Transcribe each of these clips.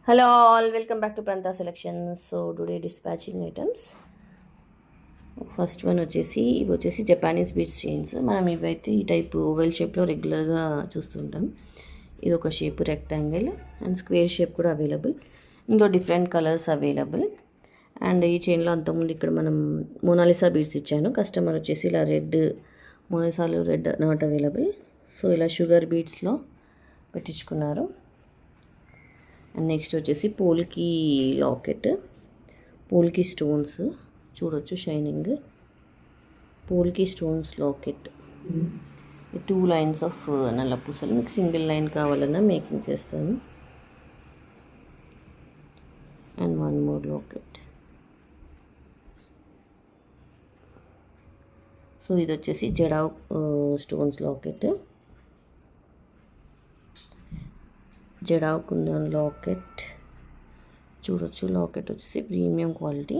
Hello all, welcome back to Pranta Selections. So today dispatching items. First one వచ్చేసి Japanese beads chains. మనం ఇవైతే ఈ type oval షేప్లో రెగ్యులర్గా చూస్తుంటాం. ఇది ఒక shape rectangle and square shape కూడా అవైలబుల్. ఇందులో డిఫరెంట్ కలర్స్ అవైలబుల్. అండ్ ఈ చైన్లో అంతకుముందు ఇక్కడ మనం మోనాలిసా బీడ్స్ ఇచ్చాను. కస్టమర్ వచ్చేసి ఇలా రెడ్ మోనాలిసాలు రెడ్ నాట్ అవైలబుల్. సో ఇలా షుగర్ బీడ్స్లో పెట్టించుకున్నారు. అండ్ నెక్స్ట్ వచ్చేసి పోల్కి లాకెట్, పోల్కి స్టోన్స్ చూడొచ్చు, shining polki stones locket. 2 lines of నల్ల పూసలు. మీకు సింగిల్ లైన్ కావాలన్నా మేకింగ్ చేస్తాను. And 1 more locket. సో ఇది వచ్చేసి jadau stones locket, jadau kundan locket చూడొచ్చు. లాకెట్ వచ్చేసి ప్రీమియం క్వాలిటీ.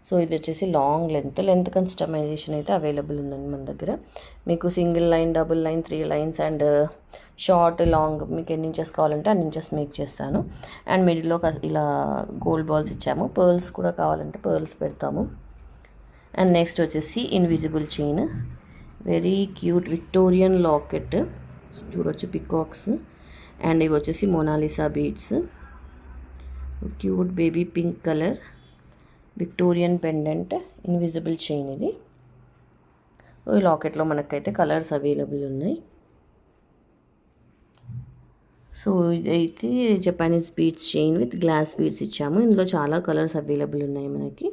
సో ఇది వచ్చేసి లాంగ్ లెంత్ కస్టమైజేషన్ అయితే అవైలబుల్ ఉందండి మన దగ్గర. మీకు single line, double line, 3 lines and short long మీకు ఎన్ని ఇంచెస్ కావాలంటే అన్ని ఇంచెస్ మేక్ చేస్తాను. అండ్ మిడిల్లో ఇలా గోల్డ్ బాల్స్ ఇచ్చాము. పర్ల్స్ కూడా కావాలంటే పర్ల్స్ పెడతాము. అండ్ నెక్స్ట్ వచ్చేసి invisible chain, very cute Victorian locket చూడొచ్చు, పికాక్స్. అండ్ ఇవి వచ్చేసి Mona Lisa beads, cute baby pink colour Victorian pendant invisible chain. ఇది ఈ లాకెట్లో మనకైతే కలర్స్ అవైలబుల్ ఉన్నాయి. సో ఇదైతే Japanese beads chain with glass beads ఇచ్చాము. ఇందులో చాలా కలర్స్ అవైలబుల్ ఉన్నాయి మనకి,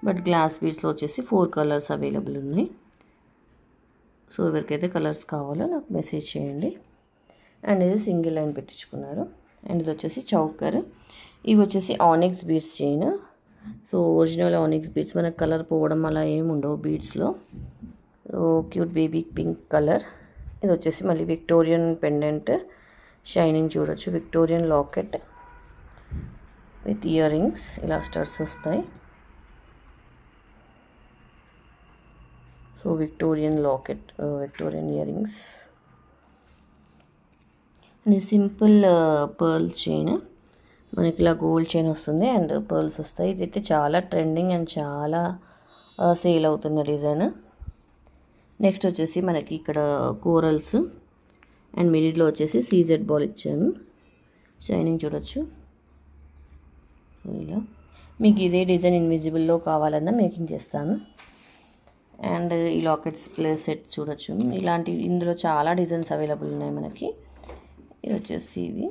బట్ గ్లాస్ బీడ్స్లో వచ్చేసి 4 కలర్స్ అవైలబుల్ ఉన్నాయి. సో ఎవరికైతే కలర్స్ కావాలో నాకు మెసేజ్ చేయండి. అండ్ ఇది సింగిల్ లైన్ పెట్టించుకున్నారు. అండ్ ఇది వచ్చేసి చౌకర్. ఇవి వచ్చేసి onyx beads chain. So original onyx beads, మనకు కలర్ పోవడం అలా ఏమి ఉండవు బీడ్స్లో. So cute baby pink colour. ఇది వచ్చేసి మళ్ళీ విక్టోరియన్ పెండెంట్ షైనింగ్ చూడొచ్చు, Victorian locket with ear rings, ఇలా స్టర్స్ వస్తాయి. So Victorian locket, Victorian ear rings. And simple pearls chain, మనకి ఇలా గోల్డ్ చైన్ వస్తుంది అండ్ పర్ల్స్ వస్తాయి. ఇదైతే చాలా ట్రెండింగ్ అండ్ చాలా సేల్ అవుతున్న డిజైన్. నెక్స్ట్ వచ్చేసి మనకి ఇక్కడ కోరల్స్ అండ్ మిడిల్లో వచ్చేసి సీజెడ్ బాల్ ఇచ్చాను, షైనింగ్ చూడొచ్చు. ఇలా మీకు ఇదే డిజైన్ ఇన్విజిబుల్లో కావాలన్నా మేకింగ్ చేస్తాను. అండ్ ఈ లాకెట్స్ ప్లే సెట్ చూడొచ్చు. ఇలాంటివి ఇందులో చాలా డిజైన్స్ అవైలబుల్ ఉన్నాయి మనకి. ఇది వచ్చేసి ఇది